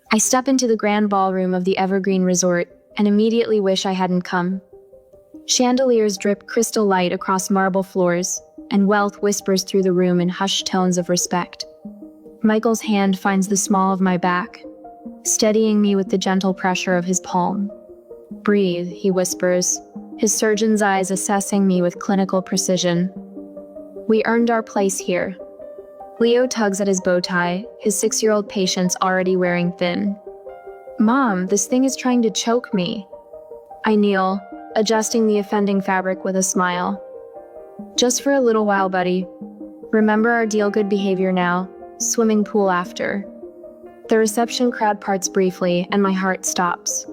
I step into the grand ballroom of the Evergreen Resort and immediately wish I hadn't come. Chandeliers drip crystal light across marble floors, and wealth whispers through the room in hushed tones of respect. Michael's hand finds the small of my back, steadying me with the gentle pressure of his palm. "Breathe," he whispers, his surgeon's eyes assessing me with clinical precision. "We earned our place here." Leo tugs at his bow tie, his 6-year-old patience already wearing thin. "Mom, this thing is trying to choke me." I kneel, adjusting the offending fabric with a smile. "Just for a little while, buddy. Remember our deal, good behavior now, swimming pool after." The reception crowd parts briefly, and my heart stops.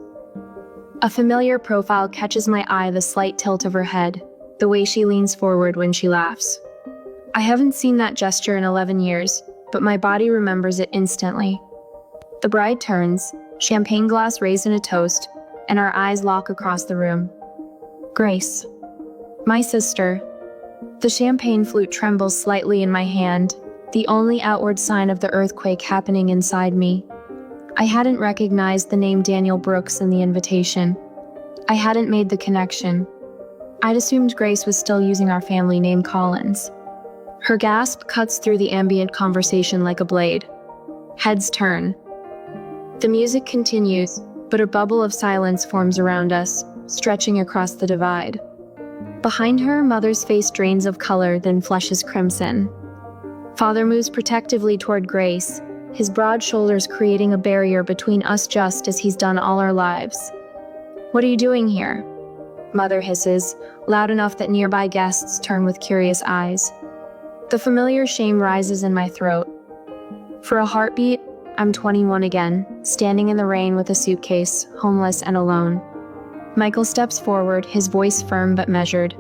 A familiar profile catches my eye, the slight tilt of her head, the way she leans forward when she laughs. I haven't seen that gesture in 11 years, but my body remembers it instantly. The bride turns, champagne glass raised in a toast, and our eyes lock across the room. "Grace." "My sister." The champagne flute trembles slightly in my hand, the only outward sign of the earthquake happening inside me. I hadn't recognized the name Daniel Brooks in the invitation. I hadn't made the connection. I'd assumed Grace was still using our family name Collins. Her gasp cuts through the ambient conversation like a blade. Heads turn. The music continues, but a bubble of silence forms around us, stretching across the divide. Behind her, Mother's face drains of color, then flushes crimson. Father moves protectively toward Grace, his broad shoulders creating a barrier between us just as he's done all our lives. "What are you doing here?" Mother hisses, loud enough that nearby guests turn with curious eyes. The familiar shame rises in my throat. For a heartbeat, I'm 21 again, standing in the rain with a suitcase, homeless and alone. Michael steps forward, his voice firm but measured.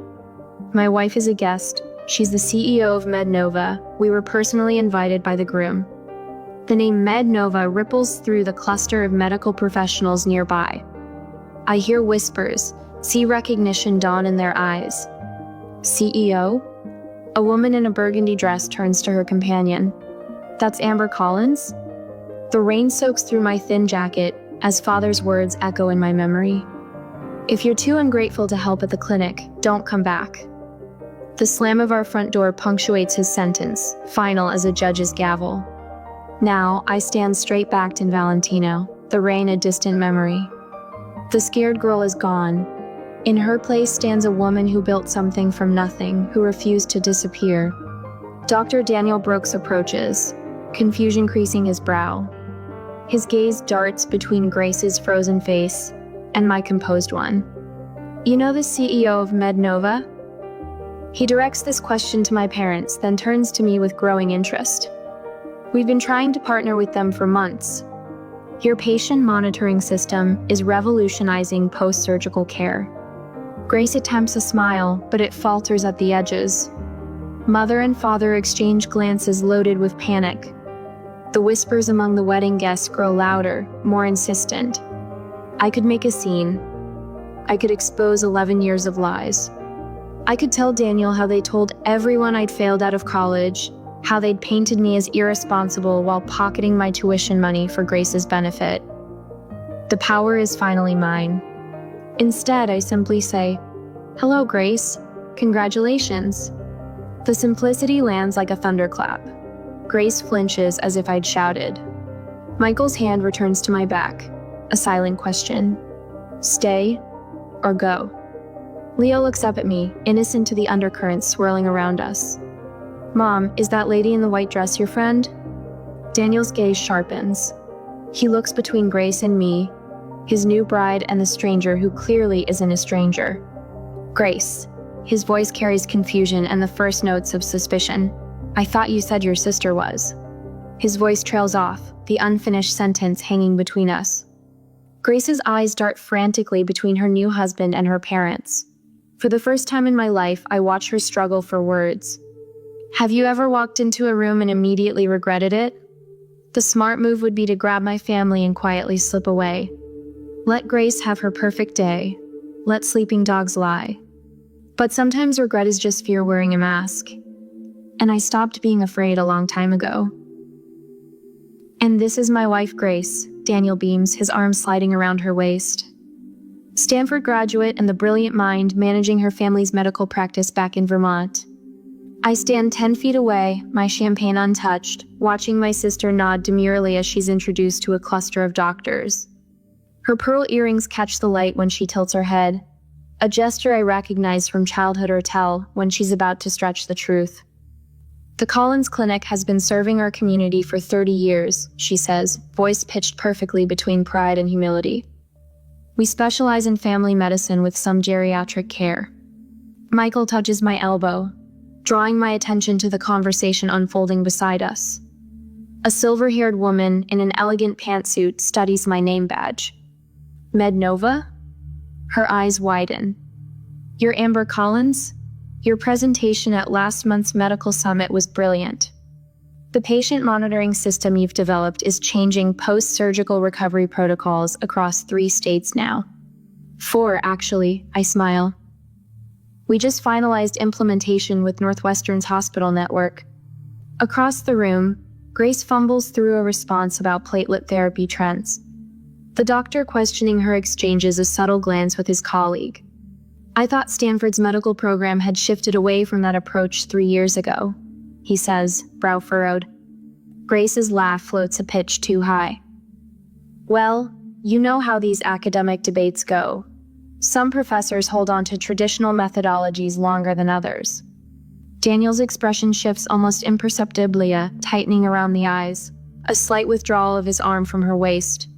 "My wife is a guest. She's the CEO of MedNova. We were personally invited by the groom." The name MedNova ripples through the cluster of medical professionals nearby. I hear whispers, see recognition dawn in their eyes. "CEO?" A woman in a burgundy dress turns to her companion. "That's Amber Collins?" The rain soaks through my thin jacket as Father's words echo in my memory. "If you're too ungrateful to help at the clinic, don't come back." The slam of our front door punctuates his sentence, final as a judge's gavel. Now, I stand straight-backed in Valentino, the rain a distant memory. The scared girl is gone. In her place stands a woman who built something from nothing, who refused to disappear. Dr. Daniel Brooks approaches, confusion creasing his brow. His gaze darts between Grace's frozen face and my composed one. "You know the CEO of MedNova?" He directs this question to my parents, then turns to me with growing interest. "We've been trying to partner with them for months. Your patient monitoring system is revolutionizing post-surgical care." Grace attempts a smile, but it falters at the edges. Mother and father exchange glances loaded with panic. The whispers among the wedding guests grow louder, more insistent. I could make a scene. I could expose 11 years of lies. I could tell Daniel how they told everyone I'd failed out of college, how they'd painted me as irresponsible while pocketing my tuition money for Grace's benefit. The power is finally mine. Instead, I simply say, "Hello, Grace. Congratulations." The simplicity lands like a thunderclap. Grace flinches as if I'd shouted. Michael's hand returns to my back, a silent question. "Stay or go?" Leo looks up at me, innocent to the undercurrents swirling around us. "Mom, is that lady in the white dress your friend?" Daniel's gaze sharpens. He looks between Grace and me, his new bride and the stranger who clearly isn't a stranger. "Grace." His voice carries confusion and the first notes of suspicion. "I thought you said your sister was." His voice trails off, the unfinished sentence hanging between us. Grace's eyes dart frantically between her new husband and her parents. For the first time in my life, I watch her struggle for words. Have you ever walked into a room and immediately regretted it? The smart move would be to grab my family and quietly slip away. Let Grace have her perfect day. Let sleeping dogs lie. But sometimes regret is just fear wearing a mask. And I stopped being afraid a long time ago. And this is my wife, Grace, Daniel beams, his arms sliding around her waist. Stanford graduate and the brilliant mind managing her family's medical practice back in Vermont. I stand 10 feet away, my champagne untouched, watching my sister nod demurely as she's introduced to a cluster of doctors. Her pearl earrings catch the light when she tilts her head, a gesture I recognize from childhood or tell when she's about to stretch the truth. The Collins Clinic has been serving our community for 30 years, she says, voice pitched perfectly between pride and humility. We specialize in family medicine with some geriatric care. Michael touches my elbow, drawing my attention to the conversation unfolding beside us. A silver-haired woman in an elegant pantsuit studies my name badge. Mednova? Her eyes widen. You're Amber Collins? Your presentation at last month's medical summit was brilliant. The patient monitoring system you've developed is changing post-surgical recovery protocols across 3 states now. 4, actually, I smile. We just finalized implementation with Northwestern's hospital network. Across the room, Grace fumbles through a response about platelet therapy trends. The doctor questioning her exchanges a subtle glance with his colleague. I thought Stanford's medical program had shifted away from that approach 3 years ago, he says, brow furrowed. Grace's laugh floats a pitch too high. Well, you know how these academic debates go. Some professors hold on to traditional methodologies longer than others. Daniel's expression shifts almost imperceptibly, tightening around the eyes, a slight withdrawal of his arm from her waist.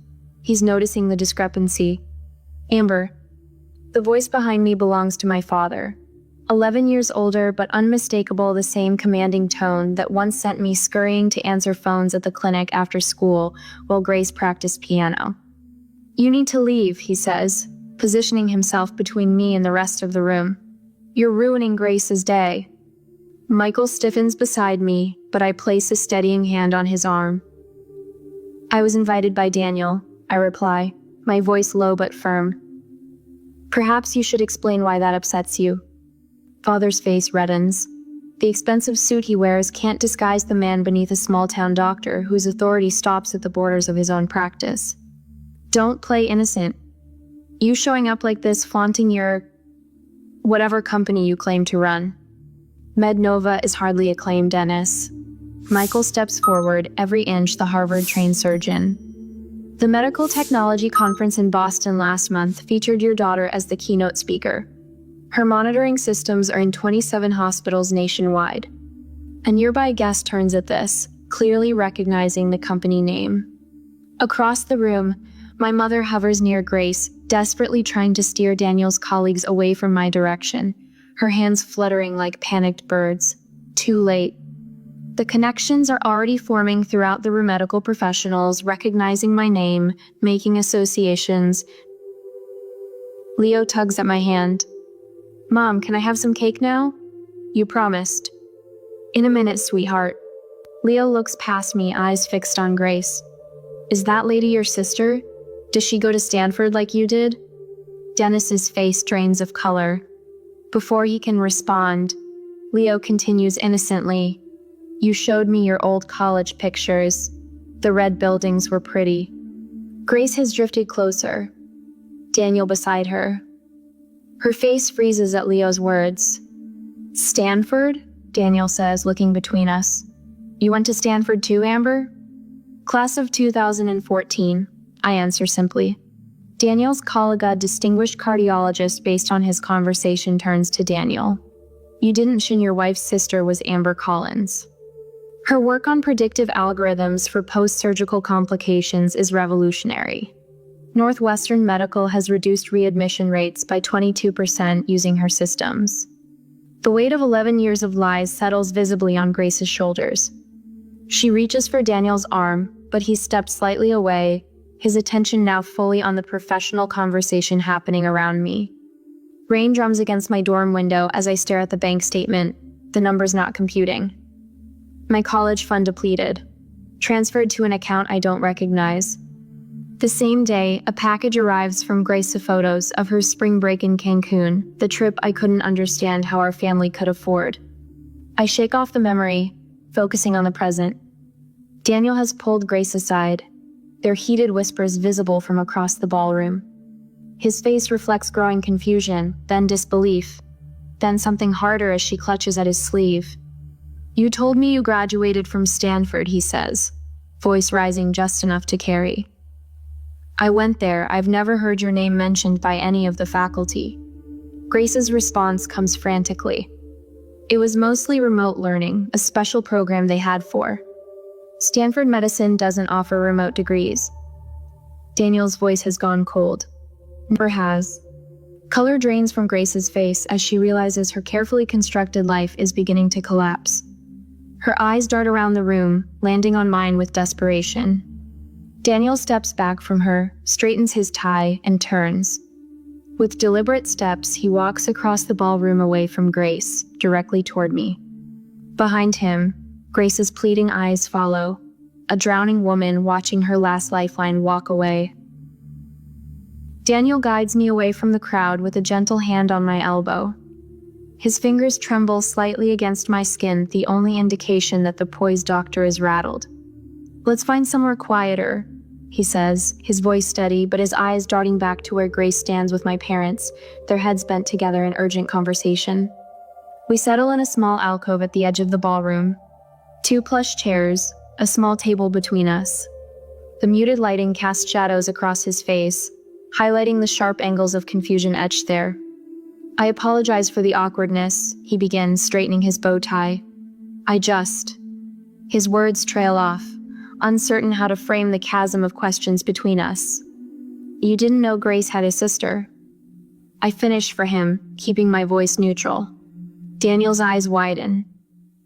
He's noticing the discrepancy. Amber. The voice behind me belongs to my father. 11 years older, but unmistakable, the same commanding tone that once sent me scurrying to answer phones at the clinic after school while Grace practiced piano. You need to leave, he says, positioning himself between me and the rest of the room. You're ruining Grace's day. Michael stiffens beside me, but I place a steadying hand on his arm. I was invited by Daniel, I reply, my voice low but firm. Perhaps you should explain why that upsets you. Father's face reddens. The expensive suit he wears can't disguise the man beneath a small-town doctor whose authority stops at the borders of his own practice. Don't play innocent. You showing up like this flaunting your whatever company you claim to run. Mednova is hardly a claim, Dennis. Michael steps forward, every inch the Harvard-trained surgeon. The Medical Technology Conference in Boston last month featured your daughter as the keynote speaker. Her monitoring systems are in 27 hospitals nationwide. A nearby guest turns at this, clearly recognizing the company name. Across the room, my mother hovers near Grace, desperately trying to steer Daniel's colleagues away from my direction, her hands fluttering like panicked birds. Too late. The connections are already forming throughout the room, medical professionals recognizing my name, making associations. Leo tugs at my hand. Mom, can I have some cake now? You promised. In a minute, sweetheart. Leo looks past me, eyes fixed on Grace. Is that lady your sister? Does she go to Stanford like you did? Dennis's face drains of color. Before he can respond, Leo continues innocently. You showed me your old college pictures. The red buildings were pretty. Grace has drifted closer. Daniel beside her. Her face freezes at Leo's words. Stanford? Daniel says, looking between us. You went to Stanford too, Amber? Class of 2014, I answer simply. Daniel's colleague, a distinguished cardiologist based on his conversation, turns to Daniel. You didn't mention your wife's sister was Amber Collins. Her work on predictive algorithms for post-surgical complications is revolutionary. Northwestern Medical has reduced readmission rates by 22% using her systems. The weight of 11 years of lies settles visibly on Grace's shoulders. She reaches for Daniel's arm, but he steps slightly away, his attention now fully on the professional conversation happening around me. Rain drums against my dorm window as I stare at the bank statement, the numbers not computing. My college fund depleted, transferred to an account I don't recognize. The same day, a package arrives from Grace of photos of her spring break in Cancun, the trip I couldn't understand how our family could afford. I shake off the memory, focusing on the present. Daniel has pulled Grace aside. their heated whispers visible from across the ballroom. His face reflects growing confusion, then disbelief, then something harder as she clutches at his sleeve. "You told me you graduated from Stanford," he says, voice rising just enough to carry. "I went there. I've never heard your name mentioned by any of the faculty." Grace's response comes frantically. "It was mostly remote learning, a special program they had for. Stanford Medicine doesn't offer remote degrees." Daniel's voice has gone cold. Never has. Color drains from Grace's face as she realizes her carefully constructed life is beginning to collapse. Her eyes dart around the room, landing on mine with desperation. Daniel steps back from her, straightens his tie, and turns. With deliberate steps, he walks across the ballroom away from Grace, directly toward me. Behind him, Grace's pleading eyes follow, a drowning woman watching her last lifeline walk away. Daniel guides me away from the crowd with a gentle hand on my elbow. His fingers tremble slightly against my skin, the only indication that the poised doctor is rattled. "Let's find somewhere quieter," he says, his voice steady, but his eyes darting back to where Grace stands with my parents, their heads bent together in urgent conversation. We settle in a small alcove at the edge of the ballroom. 2 plush chairs, a small table between us. The muted lighting casts shadows across his face, highlighting the sharp angles of confusion etched there. "I apologize for the awkwardness," he begins, straightening his bow tie. His words trail off, uncertain how to frame the chasm of questions between us. "You didn't know Grace had a sister?" I finish for him, keeping my voice neutral. Daniel's eyes widen.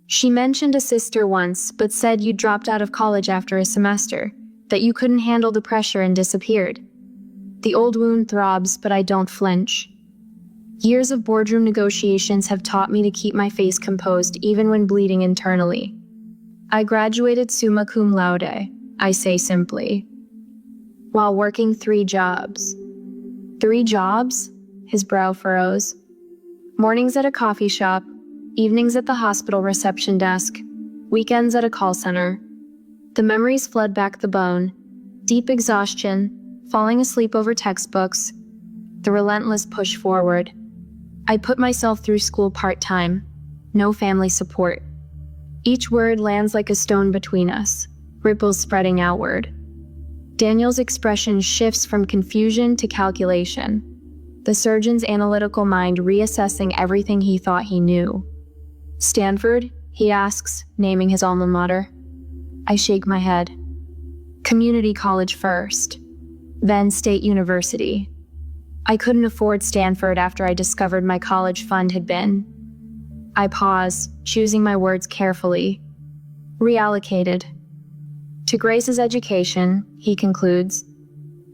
"She mentioned a sister once, but said you dropped out of college after a semester, that you couldn't handle the pressure and disappeared." The old wound throbs, but I don't flinch. Years of boardroom negotiations have taught me to keep my face composed even when bleeding internally. "I graduated summa cum laude," I say simply, "while working 3 jobs. 3 jobs? His brow furrows. Mornings at a coffee shop, evenings at the hospital reception desk, weekends at a call center. The memories flood back the bone. Deep exhaustion, falling asleep over textbooks, the relentless push forward. I put myself through school part-time, no family support. Each word lands like a stone between us, ripples spreading outward. Daniel's expression shifts from confusion to calculation, the surgeon's analytical mind reassessing everything he thought he knew. "Stanford?" he asks, naming his alma mater. I shake my head. "Community college first, then State University. I couldn't afford Stanford after I discovered my college fund had been..." I pause, choosing my words carefully. "Reallocated. To Grace's education," he concludes,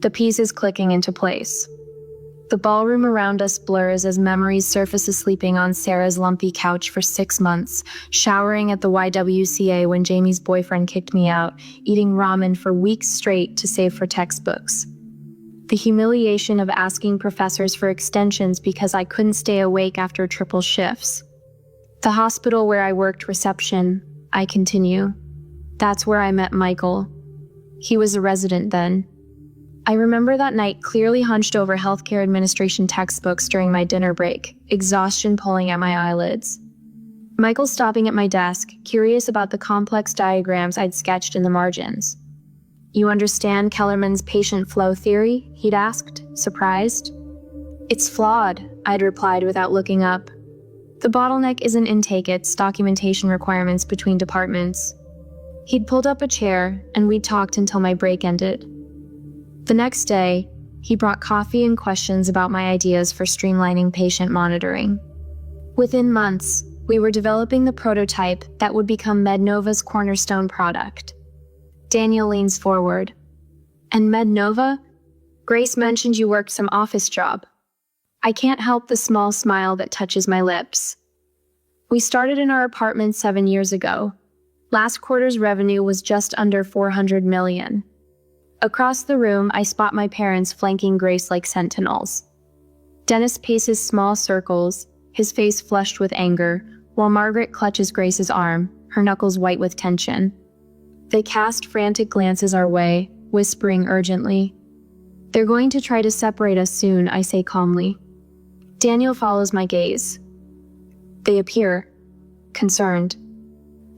the pieces clicking into place. The ballroom around us blurs as memories surface sleeping on Sarah's lumpy couch for 6 months, showering at the YWCA when Jamie's boyfriend kicked me out, eating ramen for weeks straight to save for textbooks. The humiliation of asking professors for extensions because I couldn't stay awake after triple shifts. The hospital where I worked reception, I continue. That's where I met Michael. He was a resident then. I remember that night clearly hunched over healthcare administration textbooks during my dinner break, exhaustion pulling at my eyelids. Michael stopping at my desk, curious about the complex diagrams I'd sketched in the margins. "You understand Kellerman's patient flow theory?" he'd asked, surprised. "It's flawed," I'd replied without looking up. "The bottleneck isn't intake, it's documentation requirements between departments." He'd pulled up a chair, and we'd talked until my break ended. The next day, he brought coffee and questions about my ideas for streamlining patient monitoring. Within months, we were developing the prototype that would become MedNova's cornerstone product. Daniel leans forward. "And MedNova? Grace mentioned you worked some office job." I can't help the small smile that touches my lips. "We started in our apartment 7 years ago. Last quarter's revenue was just under $400 million. Across the room, I spot my parents flanking Grace like sentinels. Dennis paces small circles, his face flushed with anger, while Margaret clutches Grace's arm, her knuckles white with tension. They cast frantic glances our way, whispering urgently. "They're going to try to separate us soon," I say calmly. Daniel follows my gaze. They appear concerned.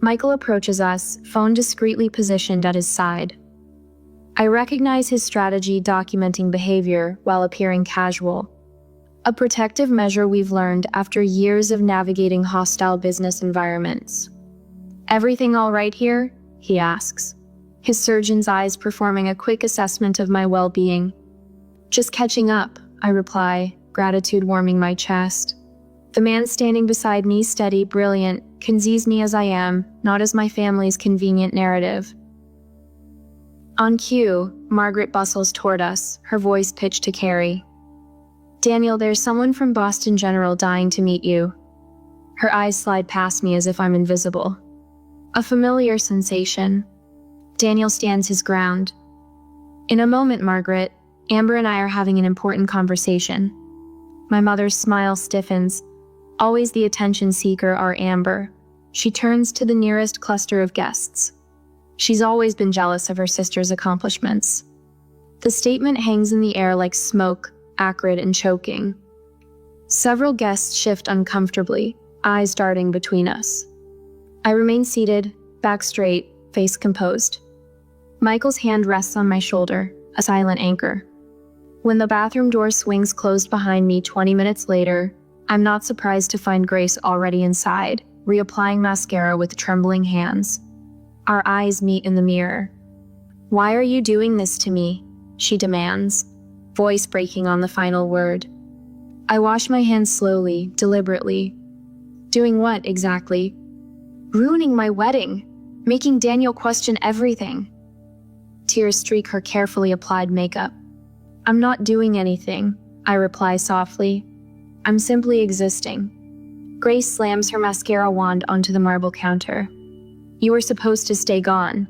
Michael approaches us, phone discreetly positioned at his side. I recognize his strategy, documenting behavior while appearing casual. A protective measure we've learned after years of navigating hostile business environments. "Everything all right here?" he asks, his surgeon's eyes performing a quick assessment of my well-being. "Just catching up," I reply, gratitude warming my chest. The man standing beside me, steady, brilliant, can seize me as I am, not as my family's convenient narrative. On cue, Margaret bustles toward us, her voice pitched to Carrie. "Daniel, there's someone from Boston General dying to meet you." Her eyes slide past me as if I'm invisible. A familiar sensation. Daniel stands his ground. "In a moment, Margaret. Amber and I are having an important conversation." My mother's smile stiffens. Always the attention seeker, our Amber. She turns to the nearest cluster of guests. She's always been jealous of her sister's accomplishments. The statement hangs in the air like smoke, acrid and choking. Several guests shift uncomfortably, eyes darting between us. I remain seated, back straight, face composed. Michael's hand rests on my shoulder, a silent anchor. When the bathroom door swings closed behind me 20 minutes later, I'm not surprised to find Grace already inside, reapplying mascara with trembling hands. Our eyes meet in the mirror. "Why are you doing this to me?" she demands, voice breaking on the final word. I wash my hands slowly, deliberately. Doing what exactly? Ruining my wedding, making Daniel question everything. Tears streak her carefully applied makeup. "I'm not doing anything," I reply softly. "I'm simply existing." Grace slams her mascara wand onto the marble counter. "You were supposed to stay gone."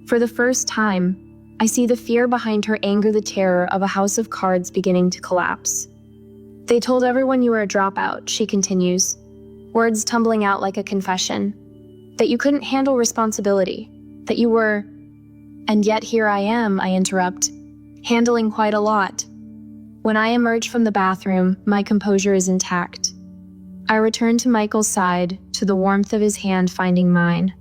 For the first time, I see the fear behind her anger, the terror of a house of cards beginning to collapse. "They told everyone you were a dropout," she continues, words tumbling out like a confession. "That you couldn't handle responsibility, that you were—" "And yet here I am," I interrupt, "handling quite a lot." When I emerge from the bathroom, my composure is intact. I return to Michael's side, to the warmth of his hand finding mine.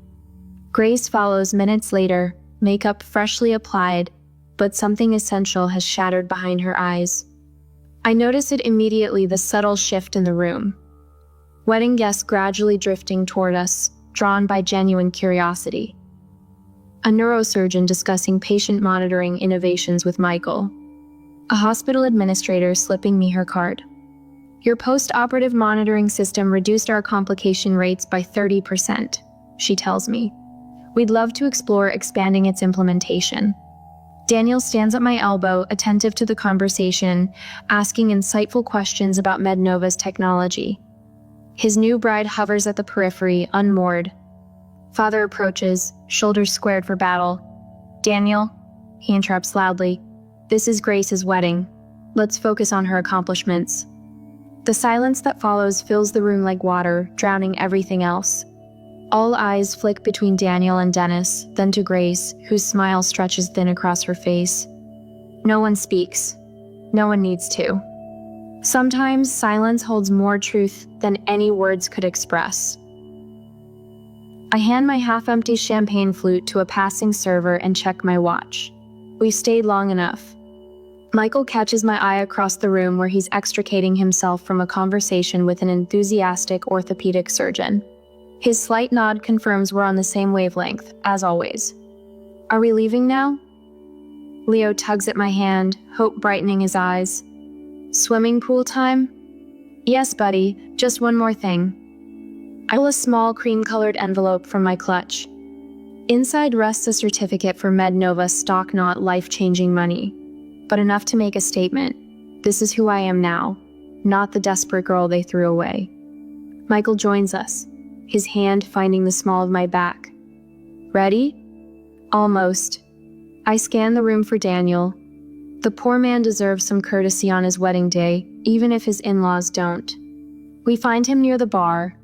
Grace follows minutes later, makeup freshly applied, but something essential has shattered behind her eyes. I notice it immediately, the subtle shift in the room. Wedding guests gradually drifting toward us, drawn by genuine curiosity. A neurosurgeon discussing patient monitoring innovations with Michael. A hospital administrator slipping me her card. "Your post-operative monitoring system reduced our complication rates by 30%, she tells me. "We'd love to explore expanding its implementation." Daniel stands at my elbow, attentive to the conversation, asking insightful questions about MedNova's technology. His new bride hovers at the periphery, unmoored. Father approaches, shoulders squared for battle. "Daniel," he interrupts loudly, "this is Grace's wedding. Let's focus on her accomplishments." The silence that follows fills the room like water, drowning everything else. All eyes flick between Daniel and Dennis, then to Grace, whose smile stretches thin across her face. No one speaks. No one needs to. Sometimes silence holds more truth than any words could express. I hand my half-empty champagne flute to a passing server and check my watch. We've stayed long enough. Michael catches my eye across the room where he's extricating himself from a conversation with an enthusiastic orthopedic surgeon. His slight nod confirms we're on the same wavelength, as always. "Are we leaving now?" Leo tugs at my hand, hope brightening his eyes. "Swimming pool time?" "Yes, buddy, just one more thing." I pull a small cream-colored envelope from my clutch. Inside rests a certificate for MedNova stock, not life-changing money, but enough to make a statement. This is who I am now, not the desperate girl they threw away. Michael joins us, his hand finding the small of my back. "Ready?" "Almost." I scan the room for Daniel. The poor man deserves some courtesy on his wedding day, even if his in-laws don't. We find him near the bar,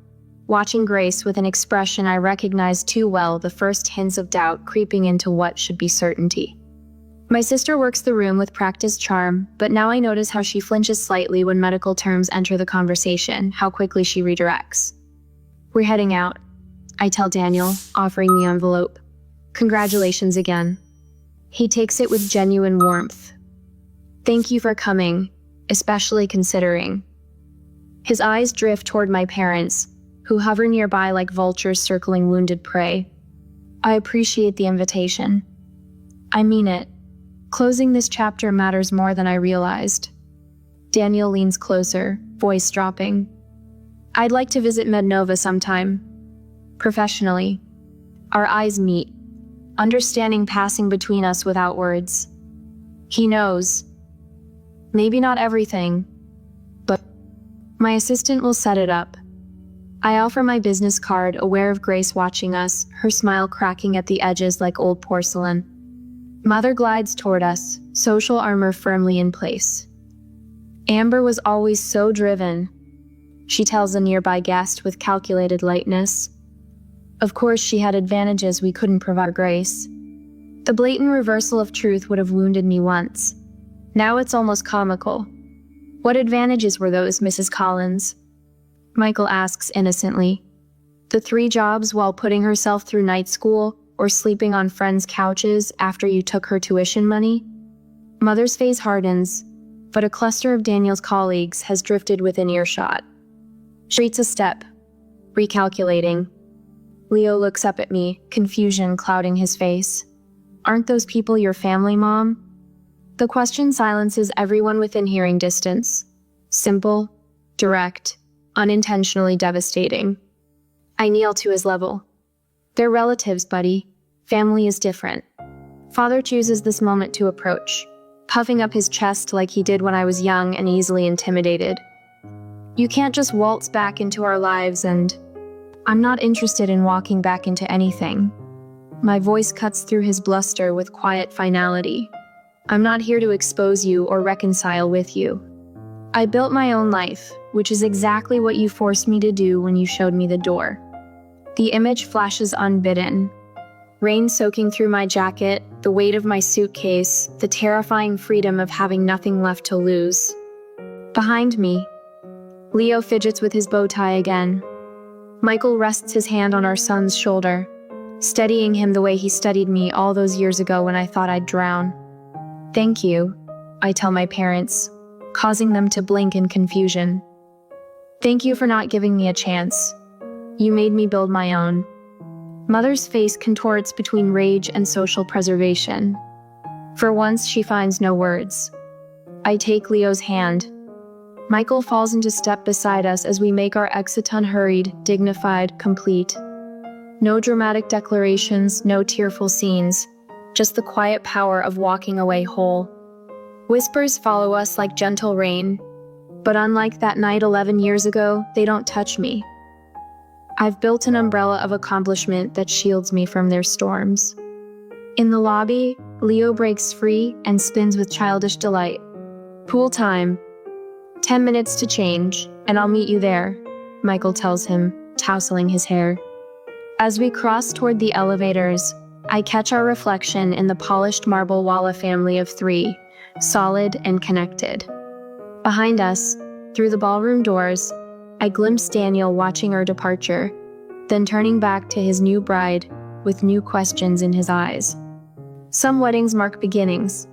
watching Grace with an expression I recognize too well, the first hints of doubt creeping into what should be certainty. My sister works the room with practiced charm, but now I notice how she flinches slightly when medical terms enter the conversation, how quickly she redirects. We're heading out, I tell Daniel, offering the envelope. Congratulations again. He takes it with genuine warmth. Thank you for coming, especially considering. His eyes drift toward my parents, who hover nearby like vultures circling wounded prey. I appreciate the invitation. I mean it. Closing this chapter matters more than I realized. Daniel leans closer, voice dropping. I'd like to visit Mednova sometime. Professionally. Our eyes meet, understanding passing between us without words. He knows. Maybe not everything, but my assistant will set it up. I offer my business card, aware of Grace watching us, her smile cracking at the edges like old porcelain. Mother glides toward us, social armor firmly in place. Amber was always so driven, she tells a nearby guest with calculated lightness. Of course, she had advantages we couldn't provide Grace. The blatant reversal of truth would have wounded me once. Now it's almost comical. What advantages were those, Mrs. Collins? Michael asks innocently. The 3 jobs while putting herself through night school, or sleeping on friends' couches after you took her tuition money? Mother's face hardens, but a cluster of Daniel's colleagues has drifted within earshot. She retreats a step, recalculating. Leo looks up at me, confusion clouding his face. Aren't those people your family, Mom? The question silences everyone within hearing distance. Simple, direct, unintentionally devastating. I kneel to his level. They're relatives, buddy. Family is different. Father chooses this moment to approach, puffing up his chest like he did when I was young and easily intimidated. You can't just waltz back into our lives and... I'm not interested in walking back into anything. My voice cuts through his bluster with quiet finality. I'm not here to expose you or reconcile with you. I built my own life, which is exactly what you forced me to do when you showed me the door. The image flashes unbidden. Rain soaking through my jacket, the weight of my suitcase, the terrifying freedom of having nothing left to lose. Behind me, Leo fidgets with his bow tie again. Michael rests his hand on our son's shoulder, steadying him the way he steadied me all those years ago when I thought I'd drown. Thank you, I tell my parents, causing them to blink in confusion. Thank you for not giving me a chance. You made me build my own. Mother's face contorts between rage and social preservation. For once, she finds no words. I take Leo's hand. Michael falls into step beside us as we make our exit unhurried, dignified, complete. No dramatic declarations, no tearful scenes, just the quiet power of walking away whole. Whispers follow us like gentle rain, but unlike that night 11 years ago, they don't touch me. I've built an umbrella of accomplishment that shields me from their storms. In the lobby, Leo breaks free and spins with childish delight. Pool time. 10 minutes to change, and I'll meet you there, Michael tells him, tousling his hair. As we cross toward the elevators, I catch our reflection in the polished marble Walla family of 3, solid and connected. Behind us, through the ballroom doors, I glimpse Daniel watching our departure, then turning back to his new bride with new questions in his eyes. Some weddings mark beginnings.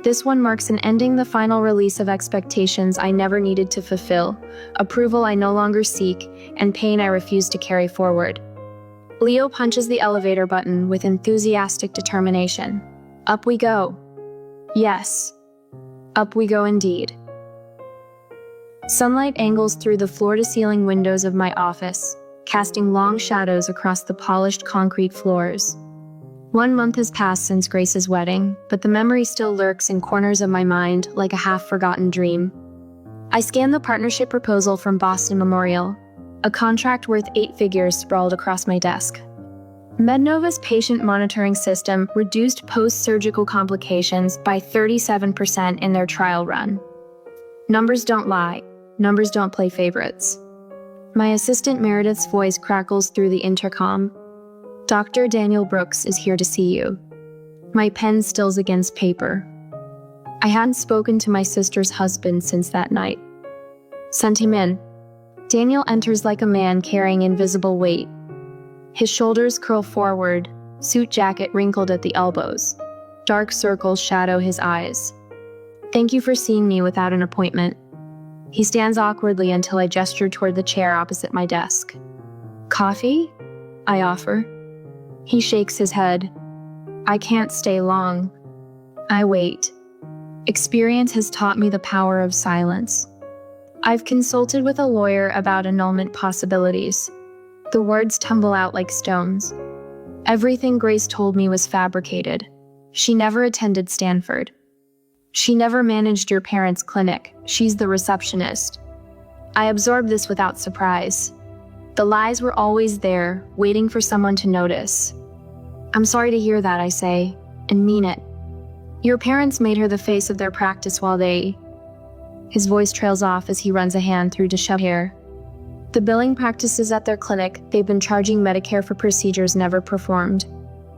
This one marks an ending, the final release of expectations I never needed to fulfill, approval I no longer seek, and pain I refuse to carry forward. Leo punches the elevator button with enthusiastic determination. Up we go. Yes, up we go indeed. Sunlight angles through the floor-to-ceiling windows of my office, casting long shadows across the polished concrete floors. 1 month has passed since Grace's wedding, but the memory still lurks in corners of my mind like a half-forgotten dream. I scan the partnership proposal from Boston Memorial, a contract worth 8 figures sprawled across my desk. Mednova's patient monitoring system reduced post-surgical complications by 37% in their trial run. Numbers don't lie. Numbers don't play favorites. My assistant Meredith's voice crackles through the intercom. Dr. Daniel Brooks is here to see you. My pen stills against paper. I hadn't spoken to my sister's husband since that night. Sent him in. Daniel enters like a man carrying invisible weight. His shoulders curl forward, suit jacket wrinkled at the elbows. Dark circles shadow his eyes. Thank you for seeing me without an appointment. He stands awkwardly until I gesture toward the chair opposite my desk. Coffee? I offer. He shakes his head. I can't stay long. I wait. Experience has taught me the power of silence. I've consulted with a lawyer about annulment possibilities. The words tumble out like stones. Everything Grace told me was fabricated. She never attended Stanford. She never managed your parents' clinic. She's the receptionist. I absorbed this without surprise. The lies were always there, waiting for someone to notice. I'm sorry to hear that, I say, and mean it. Your parents made her the face of their practice while they... His voice trails off as he runs a hand through disheveled hair. The billing practices at their clinic, they've been charging Medicare for procedures never performed,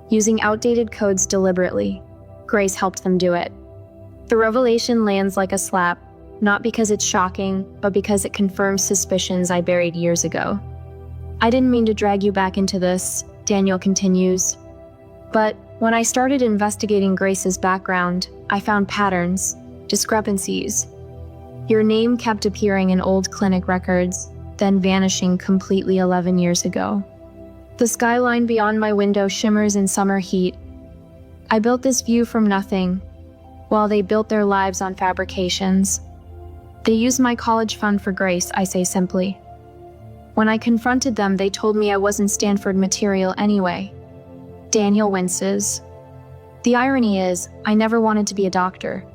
using outdated codes deliberately. Grace helped them do it. The revelation lands like a slap, not because it's shocking, but because it confirms suspicions I buried years ago. I didn't mean to drag you back into this, Daniel continues. But when I started investigating Grace's background, I found patterns, discrepancies. Your name kept appearing in old clinic records, then vanishing completely 11 years ago. The skyline beyond my window shimmers in summer heat. I built this view from nothing, while they built their lives on fabrications. They used my college fund for Grace, I say simply. When I confronted them, they told me I wasn't Stanford material anyway. Daniel winces. The irony is, I never wanted to be a doctor.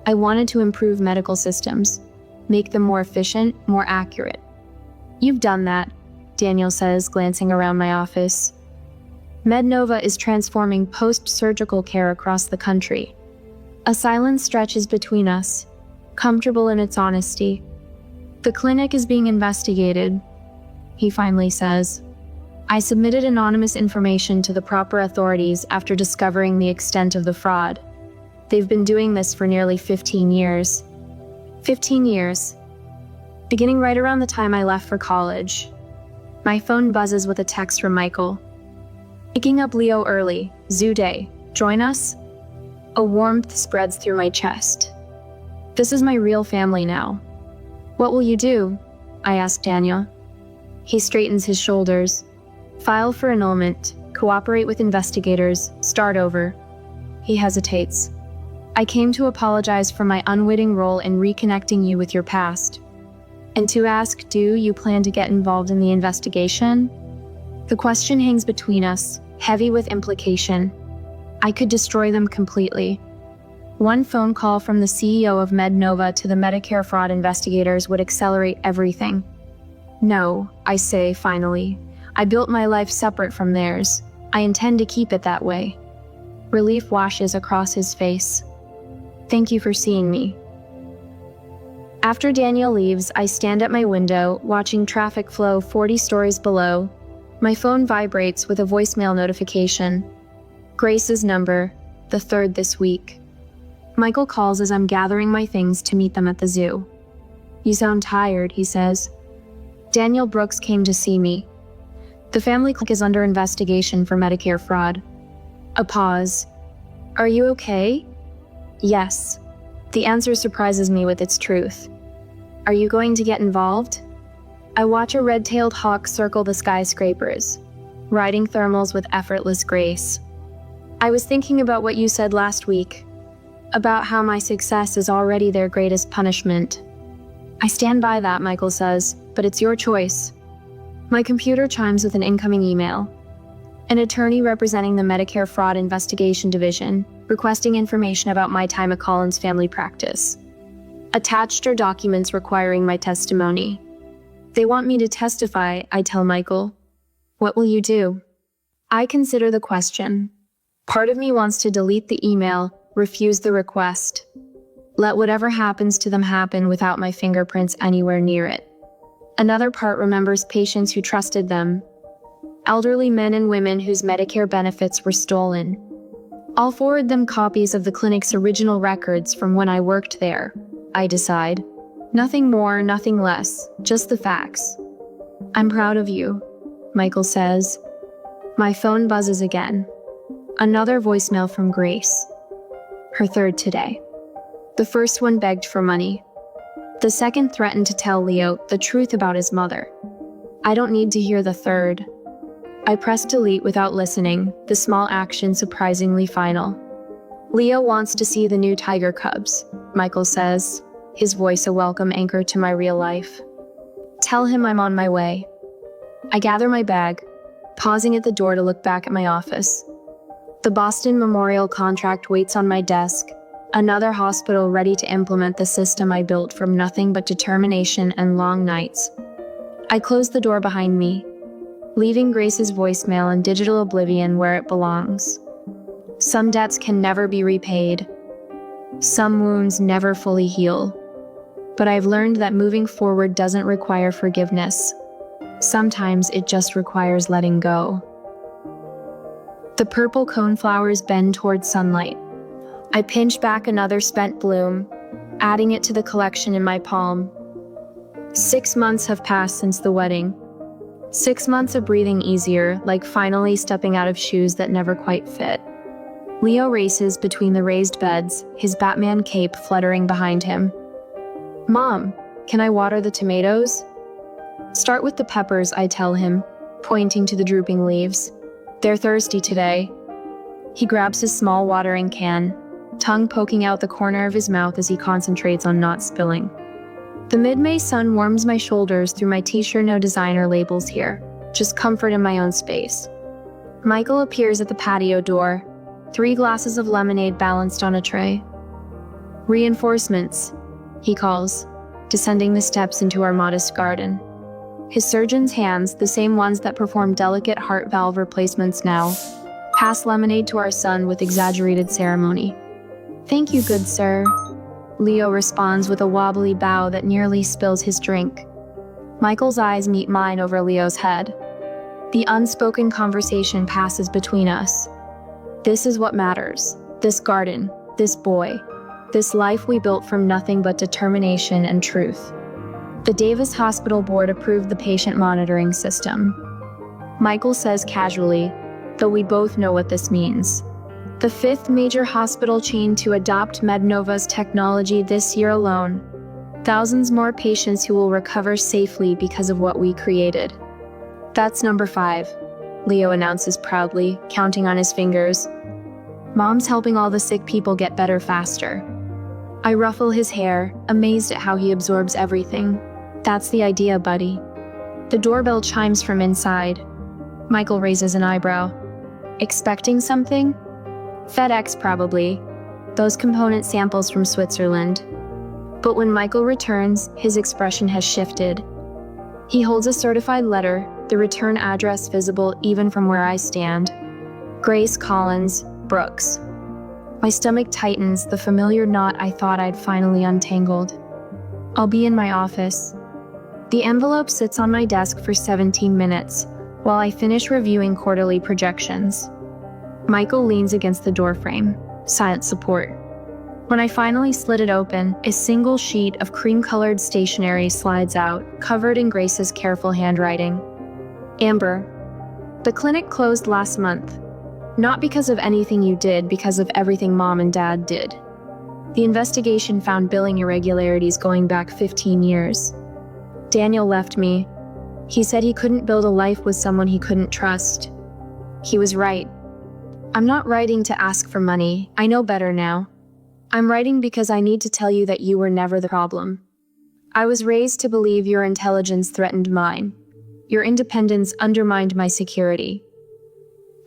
I wanted to improve medical systems, make them more efficient, more accurate. You've done that, Daniel says, glancing around my office. MedNova is transforming post-surgical care across the country. A silence stretches between us, comfortable in its honesty. The clinic is being investigated, he finally says. I submitted anonymous information to the proper authorities after discovering the extent of the fraud. They've been doing this for nearly 15 years. 15 years. Beginning right around the time I left for college. My phone buzzes with a text from Michael. Picking up Leo early, zoo day. Join us? A warmth spreads through my chest. This is my real family now. What will you do? I ask Daniel. He straightens his shoulders. File for annulment, cooperate with investigators, start over. He hesitates. I came to apologize for my unwitting role in reconnecting you with your past. And to ask, do you plan to get involved in the investigation? The question hangs between us, heavy with implication. I could destroy them completely. One phone call from the CEO of MedNova to the Medicare fraud investigators would accelerate everything. No, I say finally. I built my life separate from theirs. I intend to keep it that way. Relief washes across his face. Thank you for seeing me. After Daniel leaves, I stand at my window, watching traffic flow 40 stories below. My phone vibrates with a voicemail notification. Grace's number, the 3rd this week. Michael calls as I'm gathering my things to meet them at the zoo. You sound tired, he says. Daniel Brooks came to see me. The family clinic is under investigation for Medicare fraud. A pause. Are you okay? Yes. The answer surprises me with its truth. Are you going to get involved? I watch a red-tailed hawk circle the skyscrapers, riding thermals with effortless grace. I was thinking about what you said last week, about how my success is already their greatest punishment. I stand by that, Michael says, but it's your choice. My computer chimes with an incoming email. An attorney representing the Medicare Fraud Investigation Division, requesting information about my time at Collins Family Practice. Attached are documents requiring my testimony. They want me to testify, I tell Michael. What will you do? I consider the question. Part of me wants to delete the email, refuse the request. Let whatever happens to them happen without my fingerprints anywhere near it. Another part remembers patients who trusted them. Elderly men and women whose Medicare benefits were stolen. I'll forward them copies of the clinic's original records from when I worked there, I decide. Nothing more, nothing less, just the facts. I'm proud of you, Michael says. My phone buzzes again. Another voicemail from Grace. Her third today. The first one begged for money. The second threatened to tell Leo the truth about his mother. I don't need to hear the third. I press delete without listening, the small action surprisingly final. Leo wants to see the new tiger cubs, Michael says, his voice a welcome anchor to my real life. Tell him I'm on my way. I gather my bag, pausing at the door to look back at my office. The Boston Memorial contract waits on my desk, another hospital ready to implement the system I built from nothing but determination and long nights. I close the door behind me, leaving Grace's voicemail in digital oblivion where it belongs. Some debts can never be repaid. Some wounds never fully heal. But I've learned that moving forward doesn't require forgiveness. Sometimes it just requires letting go. The purple coneflowers bend towards sunlight. I pinch back another spent bloom, adding it to the collection in my palm. 6 months have passed since the wedding. 6 months of breathing easier, like finally stepping out of shoes that never quite fit. Leo races between the raised beds, his Batman cape fluttering behind him. Mom, can I water the tomatoes? Start with the peppers, I tell him, pointing to the drooping leaves. They're thirsty today. He grabs his small watering can, tongue poking out the corner of his mouth as he concentrates on not spilling. The mid-May sun warms my shoulders through my t-shirt, no designer labels here, just comfort in my own space. Michael appears at the patio door, 3 glasses of lemonade balanced on a tray. Reinforcements, he calls, descending the steps into our modest garden. His surgeon's hands, the same ones that perform delicate heart valve replacements now, pass lemonade to our son with exaggerated ceremony. Thank you, good sir. Leo responds with a wobbly bow that nearly spills his drink. Michael's eyes meet mine over Leo's head. The unspoken conversation passes between us. This is what matters. This garden, this boy, this life we built from nothing but determination and truth. The Davis Hospital Board approved the patient monitoring system. Michael says casually, though we both know what this means. The 5th major hospital chain to adopt MedNova's technology this year alone. Thousands more patients who will recover safely because of what we created. That's number 5, Leo announces proudly, counting on his fingers. Mom's helping all the sick people get better faster. I ruffle his hair, amazed at how he absorbs everything. That's the idea, buddy. The doorbell chimes from inside. Michael raises an eyebrow. Expecting something? FedEx, probably. Those component samples from Switzerland. But when Michael returns, his expression has shifted. He holds a certified letter, the return address visible even from where I stand. Grace Collins, Brooks. My stomach tightens, the familiar knot I thought I'd finally untangled. I'll be in my office. The envelope sits on my desk for 17 minutes, while I finish reviewing quarterly projections. Michael leans against the doorframe, silent support. When I finally slit it open, a single sheet of cream-colored stationery slides out, covered in Grace's careful handwriting. Amber, the clinic closed last month. Not because of anything you did, because of everything Mom and Dad did. The investigation found billing irregularities going back 15 years. Daniel left me. He said he couldn't build a life with someone he couldn't trust. He was right. I'm not writing to ask for money. I know better now. I'm writing because I need to tell you that you were never the problem. I was raised to believe your intelligence threatened mine. Your independence undermined my security.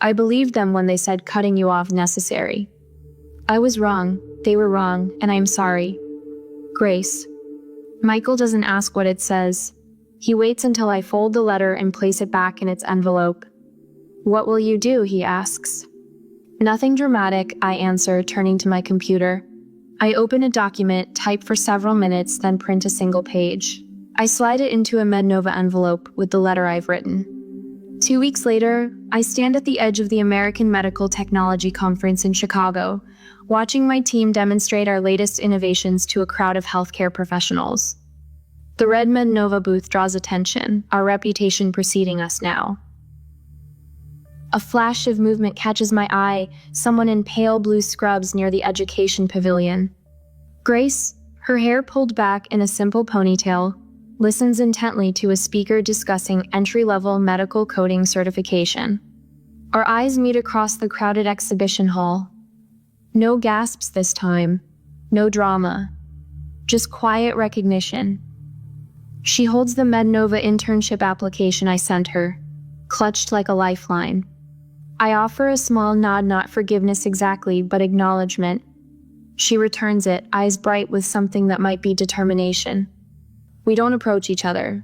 I believed them when they said cutting you off necessary. I was wrong, they were wrong, and I'm sorry. Grace. Michael doesn't ask what it says. He waits until I fold the letter and place it back in its envelope. What will you do, he asks. Nothing dramatic, I answer, turning to my computer. I open a document, type for several minutes, then print a single page. I slide it into a MedNova envelope with the letter I've written. 2 weeks later, I stand at the edge of the American Medical Technology Conference in Chicago, watching my team demonstrate our latest innovations to a crowd of healthcare professionals. The red Nova booth draws attention, our reputation preceding us now. A flash of movement catches my eye, someone in pale blue scrubs near the education pavilion. Grace, her hair pulled back in a simple ponytail, listens intently to a speaker discussing entry-level medical coding certification. Our eyes meet across the crowded exhibition hall. No gasps this time, no drama, just quiet recognition. She holds the MedNova internship application I sent her, clutched like a lifeline. I offer a small nod, not forgiveness exactly, but acknowledgement. She returns it, eyes bright with something that might be determination. We don't approach each other.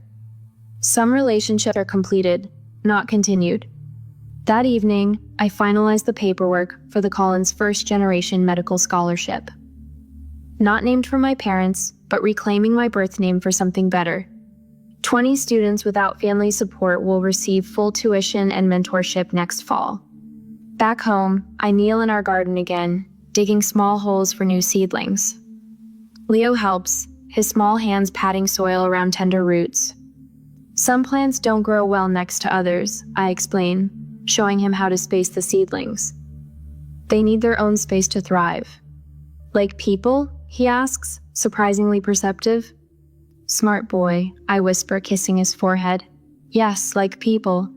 Some relationships are completed, not continued. That evening, I finalized the paperwork for the Collins first-generation medical scholarship. Not named for my parents, but reclaiming my birth name for something better. 20 students without family support will receive full tuition and mentorship next fall. Back home, I kneel in our garden again, digging small holes for new seedlings. Leo helps, his small hands patting soil around tender roots. Some plants don't grow well next to others, I explain, showing him how to space the seedlings. They need their own space to thrive. Like people? He asks, surprisingly perceptive. Smart boy, I whisper, kissing his forehead. Yes, like people.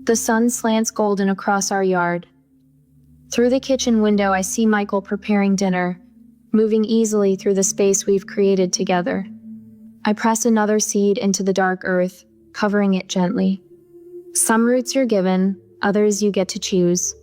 The sun slants golden across our yard. Through the kitchen window, I see Michael preparing dinner, moving easily through the space we've created together. I press another seed into the dark earth, covering it gently. Some roots you're given, others you get to choose.